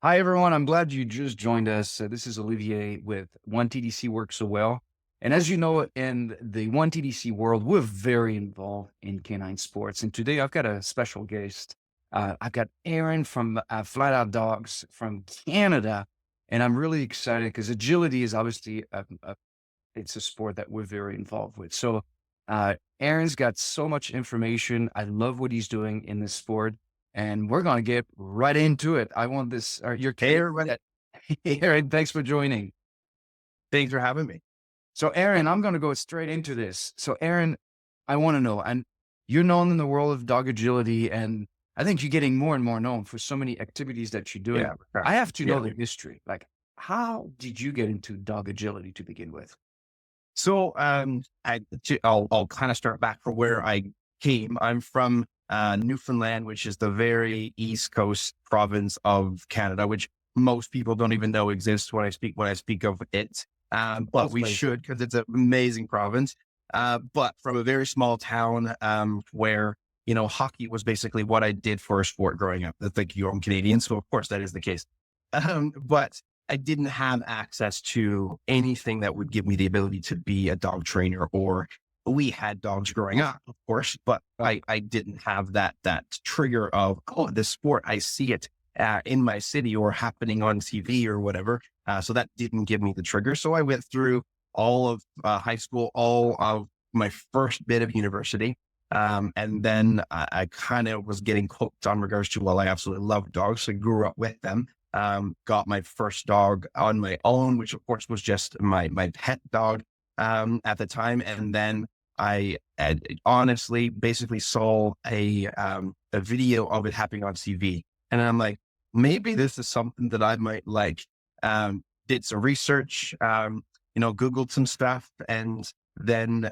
Hi, everyone. I'm glad you just joined us. This is Olivier with One TDC Works So Well. And as you know, in the One TDC world, we're very involved in canine sports. And today I've got a special guest. I've got Aaron from Flat Out Dogs from Canada. And I'm really excited because agility is obviously it's a sport that we're very involved with. So Aaron's got so much information. I love what he's doing in this sport, and we're gonna get right into it. I want this. Your Hey, everybody. Aaron, thanks for joining. Thanks for having me. So, Aaron, I'm gonna go straight into this. So, Aaron, I want to know, and you're known in the world of dog agility, and I think you're getting more and more known for so many activities that you're doing. Yeah, for sure. I have to know Yeah. the history. Like, how did you get into dog agility to begin with? So, I'll kind of start back from where I came. I'm from Newfoundland, which is the very east coast province of Canada, which most people don't even know exists when I speak of it. But we Lovely. should because it's an amazing province. But from a very small town where hockey was basically what I did for a sport growing up. That's like you're Canadian, so of course that is the case. But I didn't have access to anything that would give me the ability to be a dog trainer, or we had dogs growing up, of course, but I didn't have that trigger of, oh, this sport, I see it in my city or happening on TV or whatever. So that didn't give me the trigger. So I went through all of high school, all of my first bit of university. And then I kind of was getting hooked on regards to, well, I absolutely love dogs. So I grew up with them. Got my first dog on my own, which of course was just my pet dog at the time. And then I honestly basically saw a video of it happening on TV. And I'm like, maybe this is something that I might like. Did some research, Googled some stuff, and then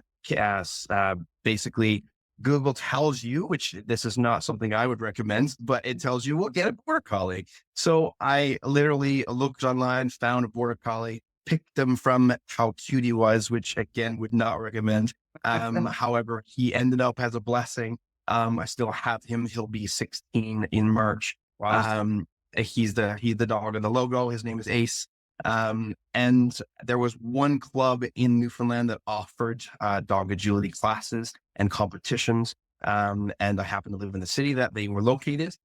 basically Google tells you, which this is not something I would recommend, but it tells you, well, get a border collie. So I literally looked online, found a border collie, picked them from how cute he was, which again would not recommend. However, he ended up as a blessing. I still have him. He'll be 16 in March. Wow. He's the dog in the logo. His name is Ace. And there was one club in Newfoundland that offered dog agility classes and competitions. And I happened to live in the city that they were located.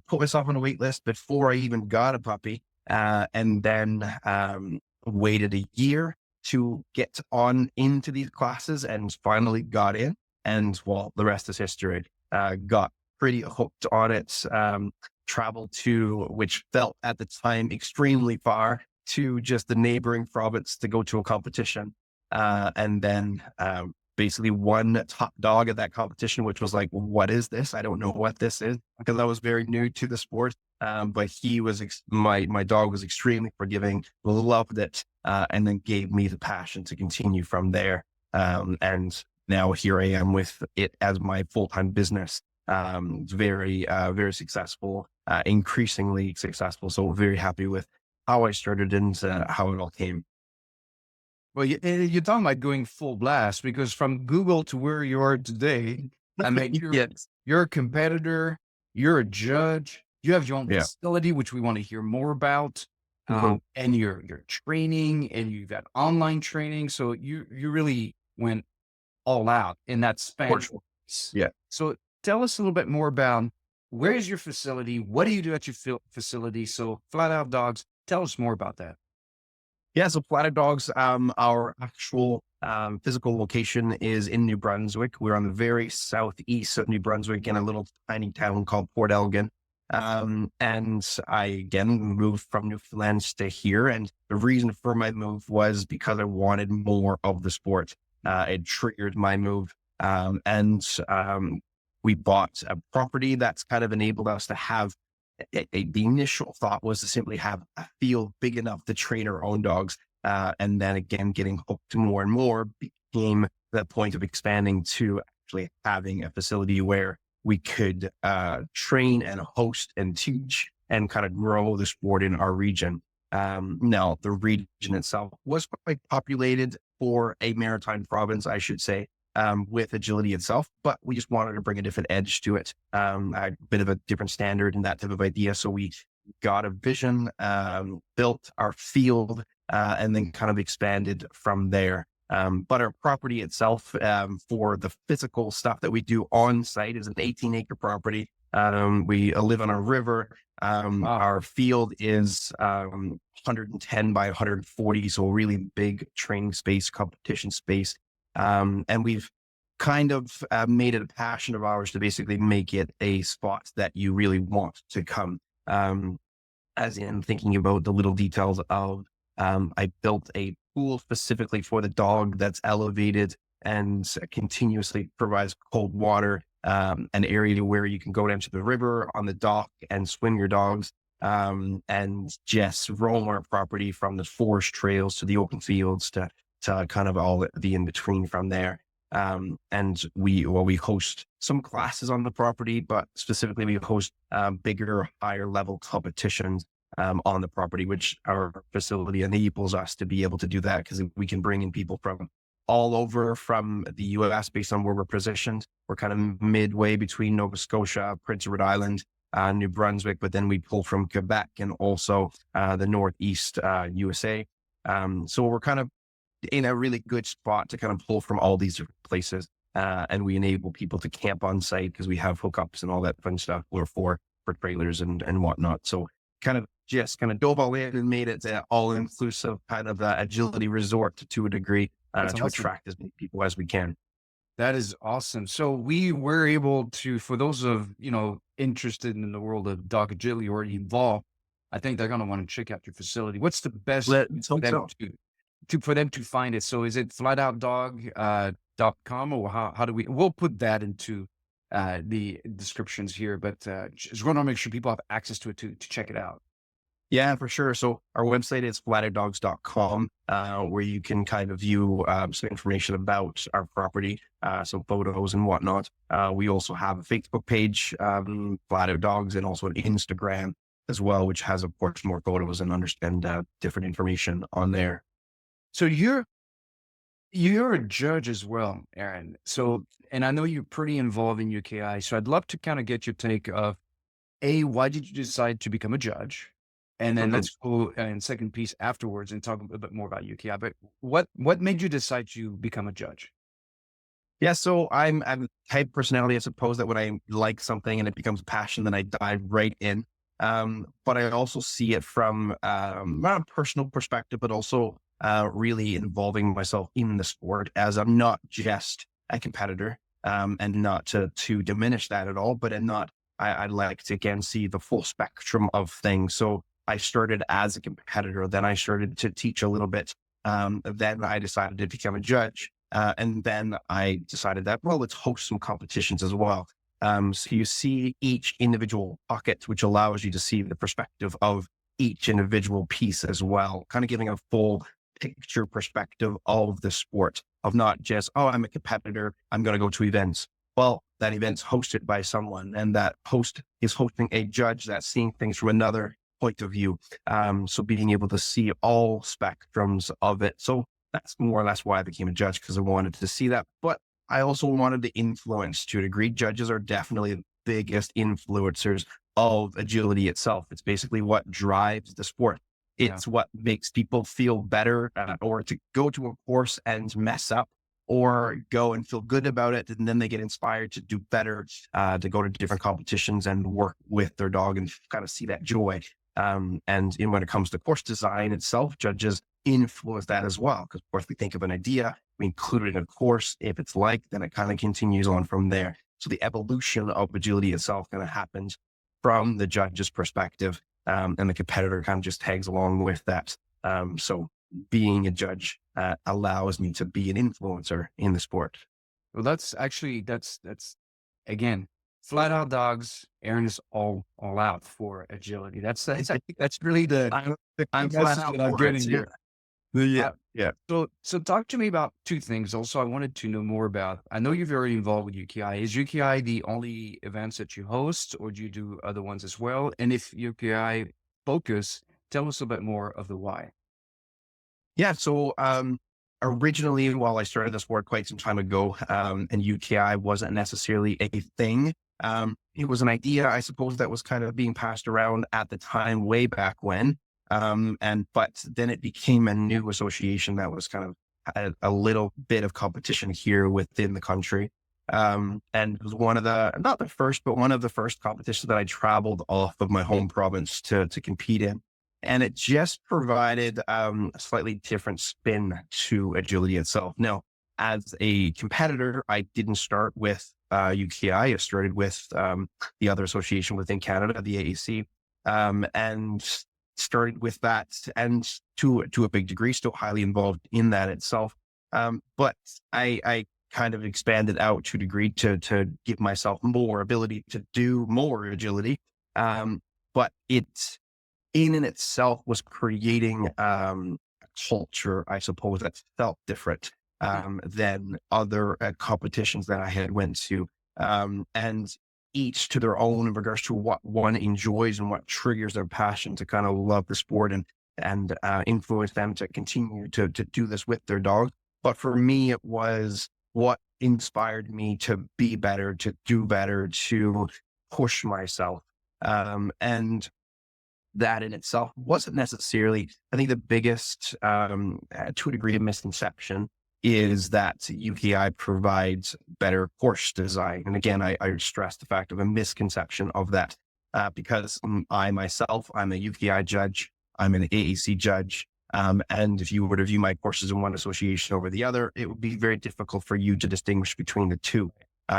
Put myself on a wait list before I even got a puppy, and then waited a year to get on into these classes and finally got in. And well, the rest is history. Got pretty hooked on it. Traveled to, which felt at the time extremely far, to just the neighboring province to go to a competition. And then basically won top dog at that competition, which was like, what is this? I don't know what this is, because I was very new to the sport. But he was, my dog was extremely forgiving, loved it, and then gave me the passion to continue from there. And now here I am with it as my full-time business. Very successful, increasingly successful. So very happy with how I started and how it all came. Well, you're talking about going full blast because from Google to where you are today, I mean, Yes. you're a competitor, you're a judge, you have your own Yeah. facility, which we want to hear more about, Mhm. and you're training, and you've got online training. So you really went all out in that For span. sure. Yeah. So tell us a little bit more about where is your facility? What do you do at your facility? So Flat Out Dogs, tell us more about that. Yeah. So Platter Dogs, our actual physical location is in New Brunswick. We're on the very southeast of New Brunswick in a little tiny town called Port Elgin. And I again moved from Newfoundland to here. And the reason for my move was because I wanted more of the sport. It triggered my move. And we bought a property that's kind of enabled us to have the initial thought was to simply have a field big enough to train our own dogs. And then again, getting hooked more and more became the point of expanding to actually having a facility where we could train and host and teach and kind of grow the sport in our region. Now, the region itself was quite populated for a maritime province, I should say, with agility itself, but we just wanted to bring a different edge to it, a bit of a different standard and that type of idea. So we got a vision, built our field, and then kind of expanded from there. But our property itself, for the physical stuff that we do on site, is an 18-acre property. We live on a river. Wow. Our field is 110 by 140, so a really big training space, competition space. And we've kind of made it a passion of ours to basically make it a spot that you really want to come. As in thinking about the little details of, I built a pool specifically for the dog that's elevated and continuously provides cold water, an area where you can go down to the river on the dock and swim your dogs, and just roam our property from the forest trails to the open fields to kind of all the in between from there. And we host some classes on the property, but specifically we host bigger, higher level competitions on the property, which our facility enables us to be able to do that, because we can bring in people from all over from the US based on where we're positioned. We're kind of midway between Nova Scotia, Prince Edward Island, New Brunswick, but then we pull from Quebec and also the Northeast USA. So we're kind of in a really good spot to kind of pull from all these different places. And we enable people to camp on site because we have hookups and all that fun stuff for trailers and whatnot. So kind of dove all in and made it an all inclusive kind of agility resort to a degree, That's to awesome. attract as many people as we can. That is awesome. So we were able to, for those of, interested in the world of dog agility or involved, I think they're going to want to check out your facility. What's the best Let's for hope them so. for them to find it? So is it flatout.com, or how do we'll put that into the descriptions here, but just want to make sure people have access to it to check it out. Yeah, for sure. So our website is flatterdogs.com, where you can kind of view some information about our property, some photos and whatnot. We also have a Facebook page, Flat Out Dogs, and also an Instagram as well, which has, of course, more photos and different information on there. So you're a judge as well, Aaron. So, and I know you're pretty involved in UKI. So I'd love to kind of get your take of why did you decide to become a judge? And then Mhm. let's go in second piece afterwards and talk a little bit more about UKI. But what made you decide to become a judge? Yeah, so I'm a type of personality, I suppose, that when I like something and it becomes a passion, then I dive right in. But I also see it from not a personal perspective, but also really involving myself in the sport, as I'm not just a competitor, and not to diminish that at all, but I like to again see the full spectrum of things. So I started as a competitor, then I started to teach a little bit. Then I decided to become a judge. And then I decided that, well, let's host some competitions as well. So you see each individual pocket, which allows you to see the perspective of each individual piece as well, kind of giving a full picture perspective of the sport, of not just, oh, I'm a competitor, I'm going to go to events. Well, that event's hosted by someone, and that host is hosting a judge that's seeing things from another point of view. So being able to see all spectrums of it. So that's more or less why I became a judge, because I wanted to see that. But I also wanted to influence to a degree. Judges are definitely the biggest influencers of agility itself. It's basically what drives the sport. Yeah. It's what makes people feel better, or to go to a course and mess up, or go and feel good about it. And then they get inspired to do better, to go to different competitions and work with their dog and kind of see that joy. When it comes to course design itself, judges influence that as well. Because of course we think of an idea, we include it in a course. If it's like, then it kind of continues on from there. So the evolution of agility itself kind of happens from the judge's perspective, and the competitor kind of just tags along with that. So being a judge allows me to be an influencer in the sport. Well, that's again, flat out dogs. Aaron is all out for agility. I think that's really I'm, the key I'm flat message out that I'm for it. getting Yeah. here. Yeah. Uh, Yeah. so talk to me about two things. Also, I wanted to know more about. I know you're very involved with UKI. Is UKI the only events that you host, or do you do other ones as well? And if UKI focus, tell us a bit more of the why. Yeah. So, originally, while I started this sport quite some time ago, and UKI wasn't necessarily a thing, It was an idea, I suppose, that was kind of being passed around at the time, way back when. But then it became a new association that was kind of a little bit of competition here within the country. And it was one of the, not the first, but one of the first competitions that I traveled off of my home province to compete in. And it just provided a slightly different spin to agility itself. Now, as a competitor, I didn't start with UKI. I started with the other association within Canada, the AAC, and started with that, and to a big degree, still highly involved in that itself. But I kind of expanded out to a degree to give myself more ability to do more agility. But it in and itself was creating a culture, I suppose, that felt different than other competitions that I had went to. And each to their own in regards to what one enjoys and what triggers their passion to kind of love the sport and influence them to continue to do this with their dog. But for me, it was what inspired me to be better, to do better, to push myself. And that in itself wasn't necessarily, I think the biggest, to a degree, of misconception is that UKI provides better course design. And again, I stress the fact of a misconception of that, because I myself, I'm a UKI judge, I'm an AAC judge. And if you were to view my courses in one association over the other, it would be very difficult for you to distinguish between the two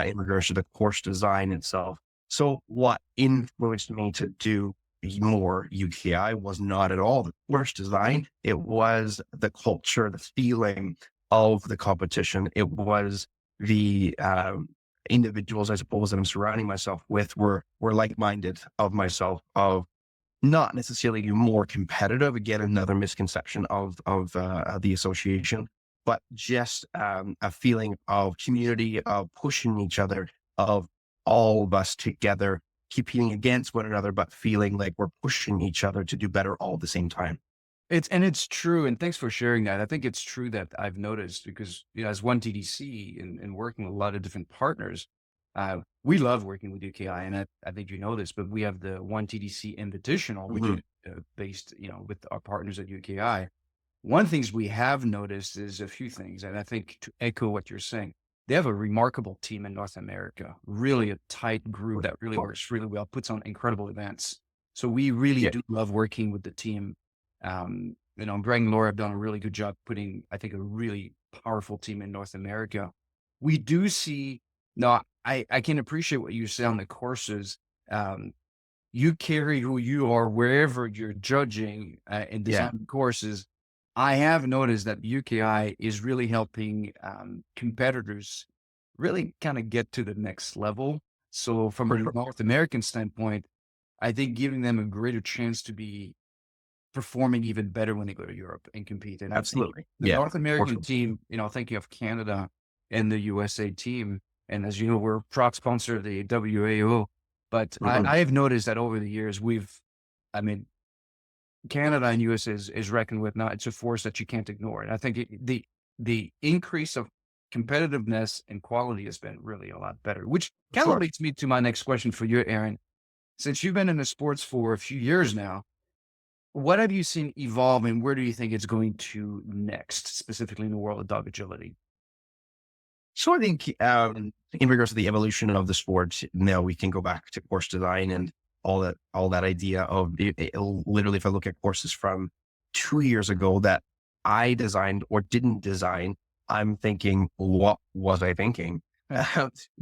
in regards to the course design itself. So what influenced me to do more UKI was not at all the course design. It was the culture, the feeling of the competition. It was the individuals, I suppose, that I'm surrounding myself with were like-minded of myself, of not necessarily more competitive. Again, another misconception of the association, but just a feeling of community, of pushing each other, of all of us together, competing against one another, but feeling like we're pushing each other to do better all at the same time. It's true, and thanks for sharing that. I think it's true that I've noticed because, as one TDC and working with a lot of different partners, we love working with UKI, and I think you know this, but we have the one TDC Invitational, which is based, with our partners at UKI. One things we have noticed is a few things, and I think to echo what you're saying, they have a remarkable team in North America, really a tight group that really works really well, puts on incredible events. So we really do love working with the team. Greg and Laura have done a really good job putting, I think, a really powerful team in North America. We do see, no, I can appreciate what you say on the courses. You carry who you are wherever you're judging and designing courses. I have noticed that UKI is really helping competitors really kind of get to the next level. So from a North American standpoint, I think giving them a greater chance to be performing even better when they go to Europe and compete. And Absolutely. The North American team, thinking of Canada and the USA team, and as you know, we're a proud sponsor of the WAO, but I have noticed that over the years, Canada and US is reckoned with now. It's a force that you can't ignore. And I think the increase of competitiveness and quality has been really a lot better, which kind of leads me to my next question for you, Aaron. Since you've been in the sports for a few years now, what have you seen evolve and where do you think it's going to next, specifically in the world of dog agility? So I think in regards to the evolution of the sport, now we can go back to course design and all that idea of literally, if I look at courses from 2 years ago that I designed or didn't design, I'm thinking, what was I thinking?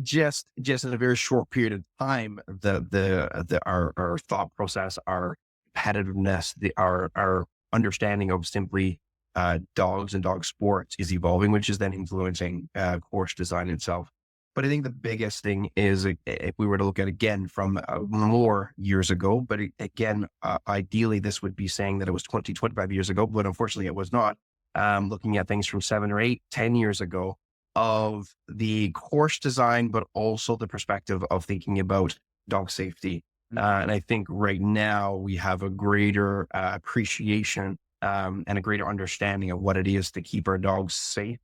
Just in a very short period of time, our thought process, our competitiveness, our understanding of simply dogs and dog sports is evolving, which is then influencing course design itself. But I think the biggest thing is, if we were to look at again from more years ago, but again, ideally this would be saying that it was 20, 25 years ago, but unfortunately it was not. Looking at things from 7 or 8, 10 years ago of the course design, but also the perspective of thinking about dog safety. And I think right now we have a greater appreciation and a greater understanding of what it is to keep our dogs safe.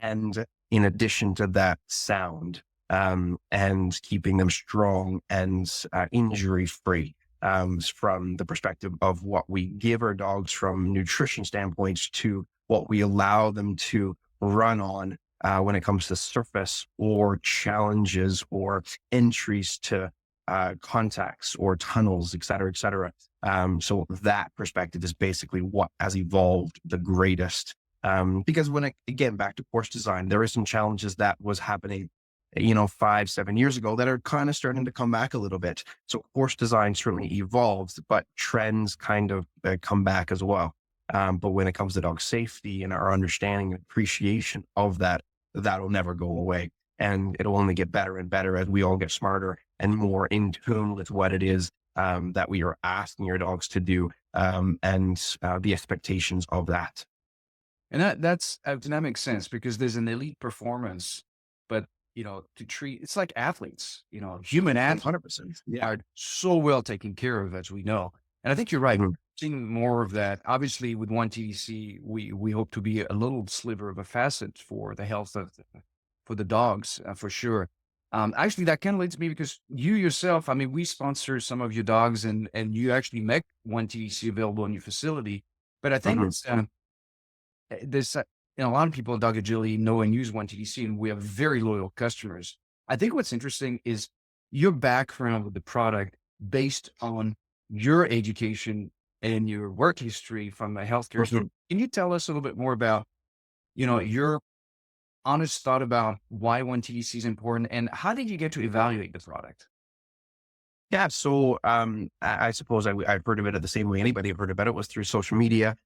And in addition to that, sound. and keeping them strong and injury free. From the perspective of what we give our dogs from nutrition standpoints to what we allow them to run on when it comes to surface or challenges or entries to contacts or tunnels, et cetera, et cetera. So that perspective is basically what has evolved the greatest. Because again, back to course design, there are some challenges that was happening, 5, 7 years ago that are kind of starting to come back a little bit. So course design certainly evolves, but trends kind of come back as well. But when it comes to dog safety and our understanding and appreciation of that, that'll never go away. And it'll only get better and better as we all get smarter and more in tune with what it is that we are asking our dogs to do, and the expectations of that. And that makes sense because there's an elite performance, but to treat it's like athletes, human athletes 100%. Yeah. are so well taken care of as we know. And I think you're right. Mhm. Seeing more of that. Obviously, with one TDC, we hope to be a little sliver of a facet for the health of for the dogs, for sure. Actually, that kind of leads me because you yourself, I mean, we sponsor some of your dogs, and you actually make one TDC available in your facility. But I think Mhm. it's there's a lot of people in dog agility know and use one TDC, and we have very loyal customers. I think what's interesting is your background with the product based on your education and your work history from a healthcare Mhm. standpoint. Can you tell us a little bit more about, your honest thought about why one TDC is important and how did you get to evaluate the product? Yeah. So I suppose I've heard of it the same way anybody have heard about it was through social media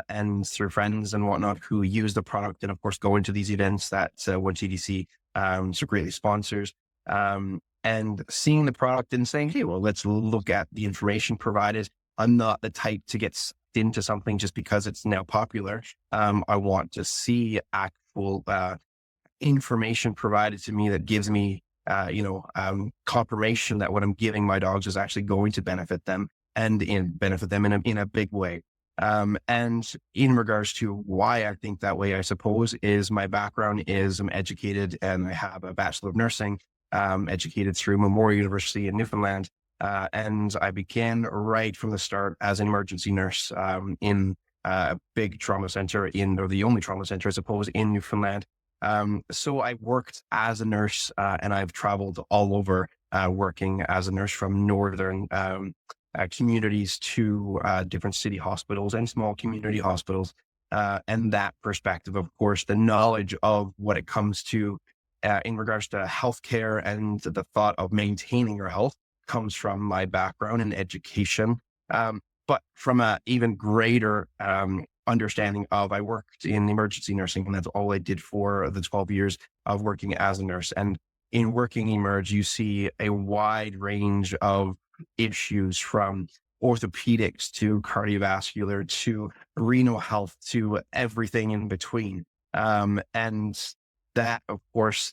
and through friends and whatnot who use the product and of course go into these events that One TDC so greatly sponsors. And seeing the product and saying, hey, well, let's look at the information provided. I'm not the type to get sucked into something just because it's now popular. I want to see actual information provided to me that gives me, confirmation that what I'm giving my dogs is actually going to benefit them and benefit them in a big way. And in regards to why I think that way, I suppose is my background is I'm educated and I have a Bachelor of Nursing, educated through Memorial University in Newfoundland. And I began right from the start as an emergency nurse in a big trauma center or the only trauma center, I suppose, in Newfoundland. So I worked as a nurse, and I've traveled all over, working as a nurse from northern, communities to, different city hospitals and small community hospitals. And that perspective, of course, the knowledge of what it comes to, in regards to healthcare and the thought of maintaining your health comes from my background in education. But from a even greater, understanding of I worked in emergency nursing and that's all I did for the 12 years of working as a nurse. And in working emerge, you see a wide range of issues from orthopedics to cardiovascular to renal health to everything in between. And that, of course,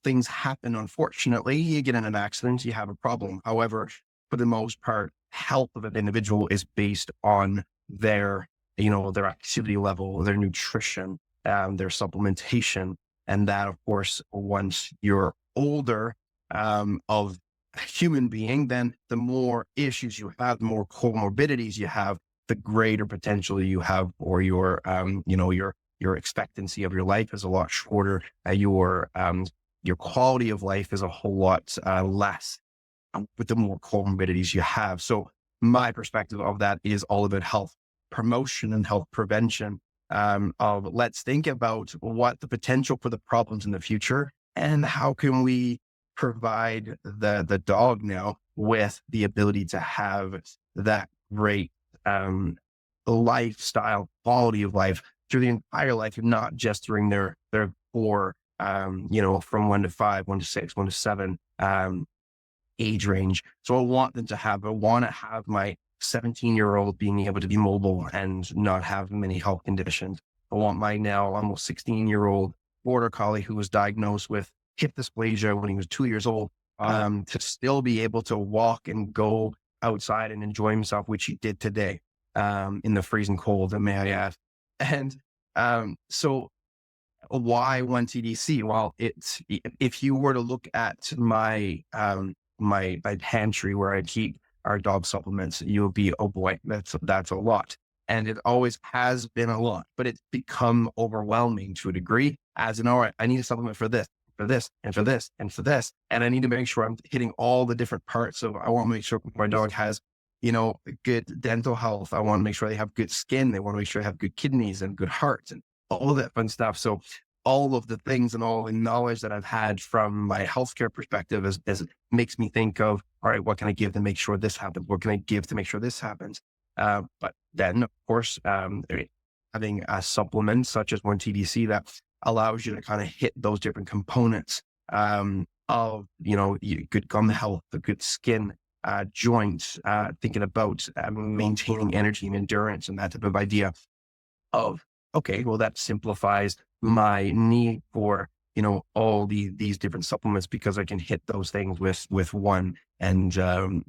things happen. Unfortunately, you get in an accident, you have a problem. However, for the most part, health of an individual is based on their activity level, their nutrition, their supplementation. And that, of course, once you're older, of a human being, then the more issues you have, the more comorbidities you have, the greater potential you have, or your expectancy of your life is a lot shorter. Your quality of life is a whole lot less with the more comorbidities you have. So my perspective of that is all about health promotion and health prevention. Of let's think about what the potential for the problems in the future and how can we provide the dog now with the ability to have that great lifestyle quality of life through the entire life, not just during their core, from 1 to 5, 1 to 6, 1 to 7, age range. So I want to have my 17-year-old being able to be mobile and not have many health conditions. I want my now almost 16-year-old border collie who was diagnosed with hip dysplasia when he was 2 years old, to still be able to walk and go outside and enjoy himself, which he did today, in the freezing cold, may I add. And so why one TDC? Well, if you were to look at my pantry where I keep our dog supplements, you'll be, oh boy, that's a lot. And it always has been a lot, but it's become overwhelming to a degree, as in, all right, I need a supplement for this, for this, and for this, and for this. And I need to make sure I'm hitting all the different parts of, I want to make sure my dog has, good dental health. I want to make sure they have good skin. They want to make sure they have good kidneys and good heart and all that fun stuff. So all of the things and all the knowledge that I've had from my healthcare perspective is makes me think of, all right, what can I give to make sure this happens? What can I give to make sure this happens? But then, of course, having a supplement such as one TDC that allows you to kind of hit those different components of, good gum health, the good skin, joints, thinking about maintaining energy and endurance and that type of idea of, okay, well, that simplifies my need for, all these different supplements because I can hit those things with one and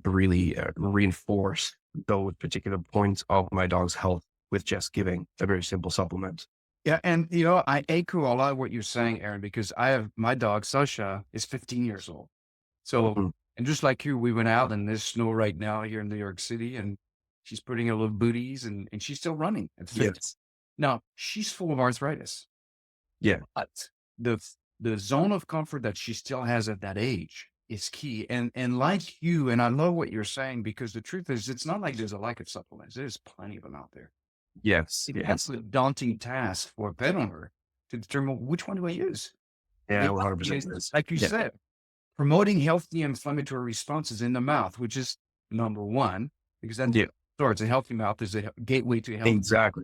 really reinforce those particular points of my dog's health with just giving a very simple supplement. Yeah, and I echo a lot of what you're saying, Aaron, because I have my dog Sasha is 15 years old. So, Mhm. and just like you, we went out and there's snow right now here in New York City, and she's putting her little booties and she's still running at 15. Yes. Now she's full of arthritis, Yeah. but the zone of comfort that she still has at that age is key. And like you, and I love what you're saying because the truth is, it's not like there's a lack of supplements. There's plenty of them out there. Yes. It's Yes. absolutely daunting task for a pet owner to determine which one do I use. Yeah. The 100% obvious, is. like you Yeah. said, promoting healthy inflammatory responses in the mouth, which is number one, because that Yeah. starts a healthy mouth is a gateway to health. Exactly.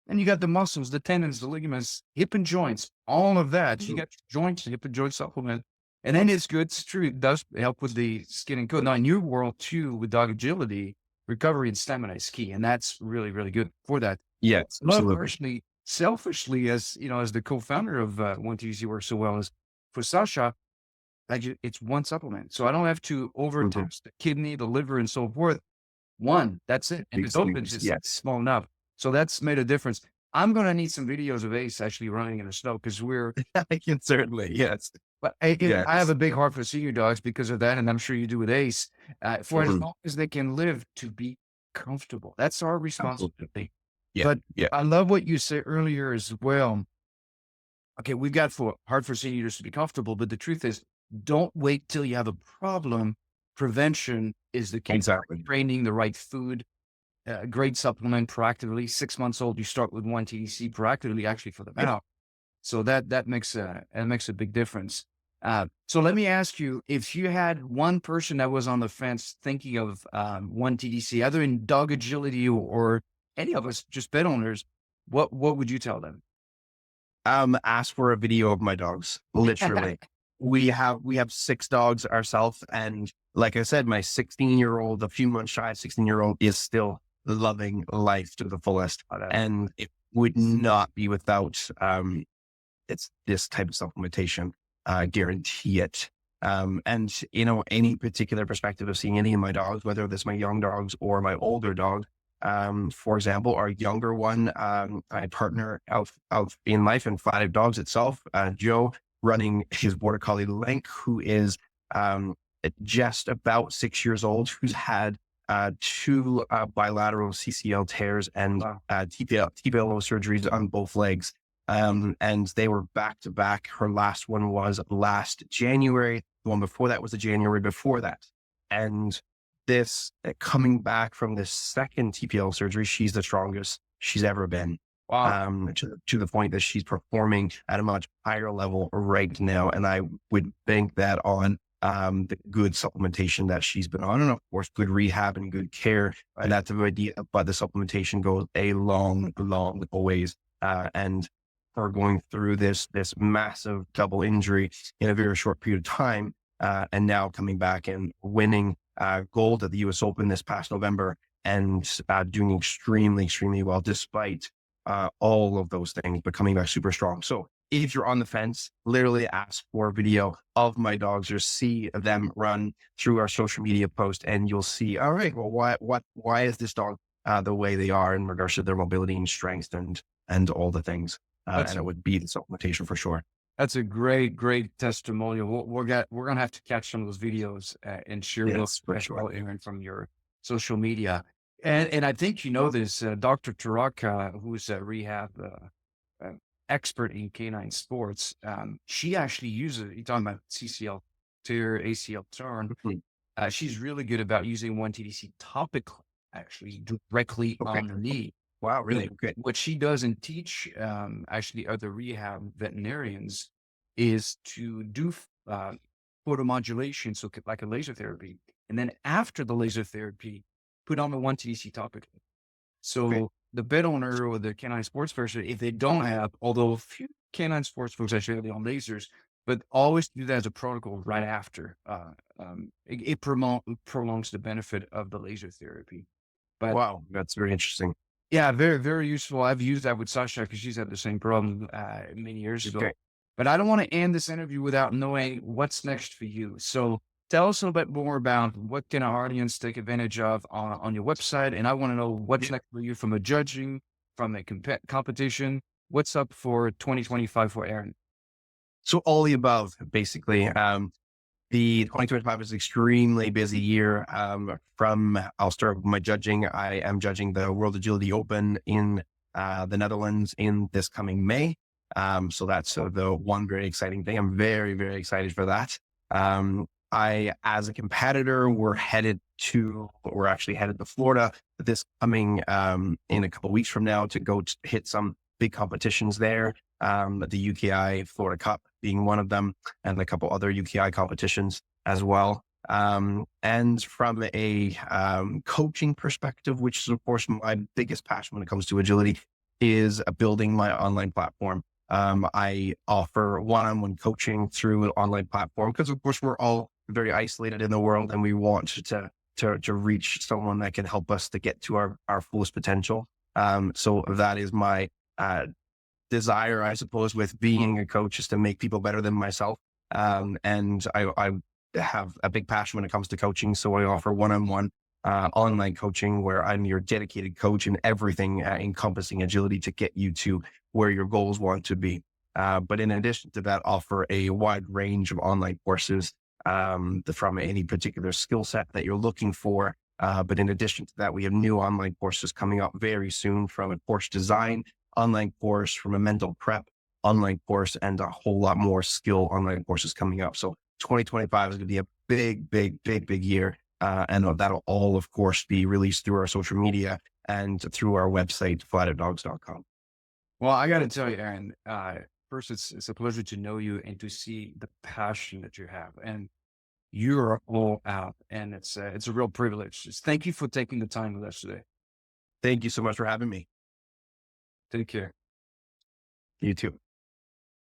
And you got the muscles, the tendons, the ligaments, hip and joints, all of that. You Mhm. got joints, hip and joint supplement. And then it's good. It's true. It does help with the skin and coat. Now, in your world too, with dog agility, recovery and stamina is key. And that's really, really good for that. Yes. Love Absolutely. personally, selfishly, as the co-founder of One TDC Works So Well, is for Sasha, it's one supplement. So I don't have to Mhm. overtax the kidney, the liver, and so forth. One, that's it. And the dosage is Yes. small enough. So that's made a difference. I'm going to need some videos of Ace actually running in the snow because I can certainly. Yes. but I have Yes. a big heart for senior dogs because of that. And I'm sure you do with Ace, for as Mhm. long as they can live to be comfortable. That's our Absolutely. responsibility. Yeah. But Yeah. I love what you said earlier as well. Okay, we've got for hard for seniors to be comfortable, but the truth is, don't wait till you have a problem. Prevention is the key. Exactly. Training, the right food, great supplement proactively. 6 months old, you start with one TDC proactively, actually for the Yeah. mouth. So that makes a big difference. So let me ask you, if you had one person that was on the fence thinking of one TDC, either in dog agility or any of us, just pet owners, what would you tell them? Ask for a video of my dogs. Literally. We have 6 dogs ourselves. And like I said, my 16-year-old, a few months shy, 16-year-old is still loving life to the fullest. And it would not be without, it's this type of supplementation, guarantee it. And any particular perspective of seeing any of my dogs, whether this my young dogs or my older dog, for example, our younger one, I partner out in life and Flat Dogs itself, Joe running his border collie Link, who is just about 6 years old, who's had 2 bilateral CCL tears and Wow. TPLO surgeries on both legs. And they were back to back. Her last one was last January. The one before that was the January before that. And this coming back from this second TPL surgery, she's the strongest she's ever been. Wow. To the point that she's performing at a much higher level right now. And I would bank that on the good supplementation that she's been on, and of course, good rehab and good care. And that's the idea. But the supplementation goes a long, long ways. And her going through this massive double injury in a very short period of time, and now coming back and winning gold at the U.S. Open this past November, and doing extremely, extremely well despite all of those things, but coming back super strong. So if you're on the fence, literally ask for a video of my dogs or see them run through our social media post, and you'll see, all right, well, why is this dog the way they are in regards to their mobility and strength and all the things. That's and it would be the supplementation for sure. that's a great testimonial. We're gonna have to catch some of those videos and share those Yes, for as sure. well, Aaron, from your social media. And I think you know this, Dr. Taraka, who's a rehab expert in canine sports. She actually uses. You're talking about CCL tear, ACL turn. Mhm. She's really good about using one TDC topically, actually directly Okay. on the knee. Wow. So Really? Okay. what she doesn't teach, actually other rehab veterinarians is to do photomodulation, so like a laser therapy. And then after the laser therapy, put on the one TDC topic. Okay. So the pet owner or the canine sports person, if they don't have, although a few canine sports folks actually have their own lasers, but always do that as a protocol right after. It prolongs the benefit of the laser therapy. But Wow. That's very interesting. yeah, very useful. I've used that with Sasha because she's had the same problem many years ago. Okay. But I don't want to end this interview without knowing what's next for you. So tell us a little bit more about what can our audience take advantage of on your website. And I want to know what's next for you from a judging, from a competition. What's up for 2025 for Aaron? So all the above, basically. The 2025 is an extremely busy year. I'll start with my judging. I am judging the World Agility Open in the Netherlands in this coming May. So that's the one very exciting thing. I'm very excited for that. As a competitor, we're actually headed to Florida this coming in a couple of weeks from now to go hit some big competitions there. The UKI Florida Cup being one of them, and a couple other UKI competitions as well. And from a coaching perspective, which is of course my biggest passion when it comes to agility, is building my online platform. I offer one-on-one coaching through an online platform because of course we're all very isolated in the world and we want to reach someone that can help us to get to our fullest potential. So that is my desire, I suppose, with being a coach, is to make people better than myself. And I have a big passion when it comes to coaching. So I offer one-on-one online coaching where I'm your dedicated coach in everything encompassing agility to get you to where your goals want to be. But in addition to that, offer a wide range of online courses from any particular skill set that you're looking for. But in addition to that, we have new online courses coming up very soon, from a course design online course, from a mental prep online course, and a whole lot more skill online courses coming up. So 2025 is going to be a big year. And that'll all, of course, be released through our social media and through our website, flateddogs.com. Well, I got to tell you, Aaron, first, it's a pleasure to know you and to see the passion that you have. And you're all out, and it's a real privilege. Just thank you for taking the time with us today. Thank you so much for having me. Take care. You too.